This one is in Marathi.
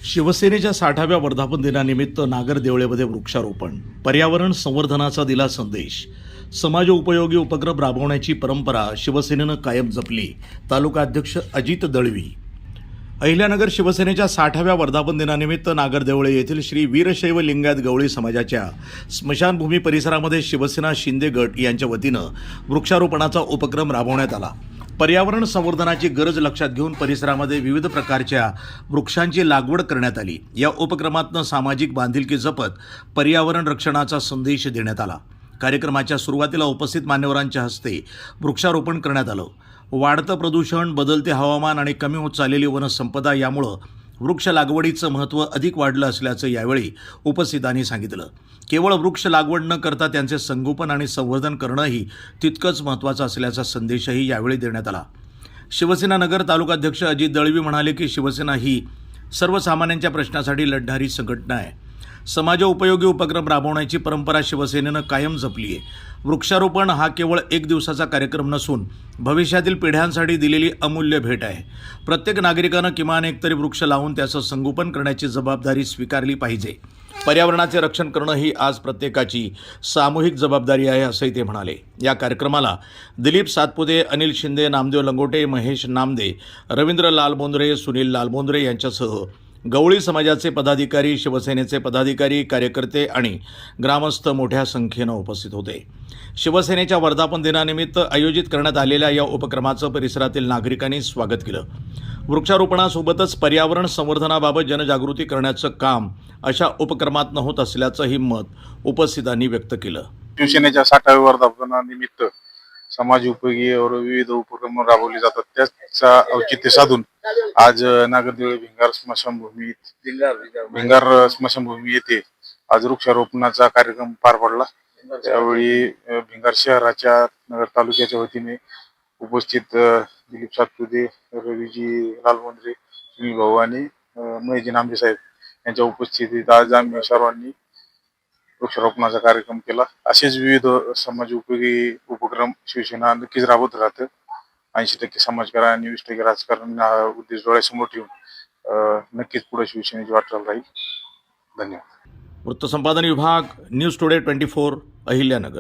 शिवसेनेच्या 60व्या वर्धापन दिनानिमित्त नागर देवळेमध्ये वृक्षारोपण, पर्यावरण संवर्धनाचा दिला संदेश. समाज उपयोगी उपक्रम राबवण्याची परंपरा शिवसेनेनं कायम जपली. तालुका अध्यक्ष अजित दळवी. अहिल्यानगर शिवसेनेच्या 60व्या वर्धापन दिनानिमित्त नागर देवळे येथील श्री वीरशैव लिंगायत गवळी समाजाच्या स्मशानभूमी परिसरामध्ये शिवसेना शिंदे गट यांच्या वतीनं वृक्षारोपणाचा उपक्रम राबवण्यात आला. पर्यावरण संवर्धनाची गरज लक्षात घेऊन परिसरामध्ये विविध प्रकारच्या वृक्षांची लागवड करण्यात आली. या उपक्रमातून सामाजिक बांधिलकी जपत पर्यावरण रक्षणाचा संदेश देण्यात आला. कार्यक्रमाच्या सुरुवातीला उपस्थित मान्यवरांच्या हस्ते वृक्षारोपण करण्यात आलं. वाढतं प्रदूषण, बदलते हवामान आणि कमी होत चाललेली वनसंपदा यामुळं वृक्ष लागवडीचं महत्त्व अधिक वाढलं असल्याचं यावेळी उपस्थितांनी सांगितलं. केवळ वृक्ष लागवड न करता त्यांचे संगोपन आणि संवर्धन करणंही तितकंच महत्त्वाचं असल्याचा संदेशही यावेळी देण्यात आला. शिवसेना नगर तालुकाध्यक्ष अजित दळवी म्हणाले की शिवसेना ही सर्वसामान्यांच्या प्रश्नासाठी लढणारी संघटना आहे. समाजोपयोगी उपक्रम राबवण्याची परंपरा शिवसेनेनं कायम जपली आहे. वृक्षारोपण हा केवळ एक दिवसाचा कार्यक्रम नसून भविष्यातील पिढ्यांसाठी दिलेली अमूल्य भेट आहे. प्रत्येक नागरिकानं किमान एक तरी वृक्ष लावून त्याचं संगोपन करण्याची जबाबदारी स्वीकारली पाहिजे. पर्यावरणाचे रक्षण करणं ही आज प्रत्येकाची सामूहिक जबाबदारी आहे, असंही ते म्हणाले. या कार्यक्रमाला दिलीप सातपुते, अनिल शिंदे, नामदेव लंगोटे, महेश नामदे, रवींद्र लालबोंद्रे, सुनील लालबोंद्रे यांच्यासह गवळी समाजाचे पदाधिकारी, शिवसेनेचे पदाधिकारी, कार्यकर्ते आणि ग्रामस्थ मोठ्या संख्येनं उपस्थित होते. शिवसेनेच्या वर्धापन दिनानिमित्त आयोजित करण्यात आलेल्या या उपक्रमाचं परिसरातील नागरिकांनी स्वागत केलं. वृक्षारोपणासोबतच पर्यावरण संवर्धनाबाबत जनजागृती करण्याचं काम अशा उपक्रमातून होत असल्याचंही मत उपस्थितांनी व्यक्त केलं. शिवसेनेच्या 60व्या वर्धापनानिमित्त समाज उपयोगी व विविध उपक्रम राबवले जातात. त्याचा औचित्य साधून आज नागरदेवळे भिंगार स्मशानभूमी येथे आज वृक्षारोपणाचा कार्यक्रम पार पडला. त्यावेळी भिंगार शहराच्या, नगर तालुक्याच्या वतीने उपस्थित दिलीप सातपुते, रवीजी लालबोंद्रे, सुनील भाऊ आणि महेशजी नामदे साहेब यांच्या उपस्थितीत आज आम्ही सर्वांनी वृक्षारोपणाचा कार्यक्रम केला. असेच विविध समाज उपयोगी उपक्रम शिवसेना नक्कीच राबवत राहतं. 80% समाजकारण आणि 20% राजकारण हा उद्देश डोळ्यासमोर ठेवून नक्कीच पुढे शिवसेनेची वाटचाल राहील. धन्यवाद. वृत्तसंपादन विभाग, न्यूज टुडे 24, अहिल्यानगर.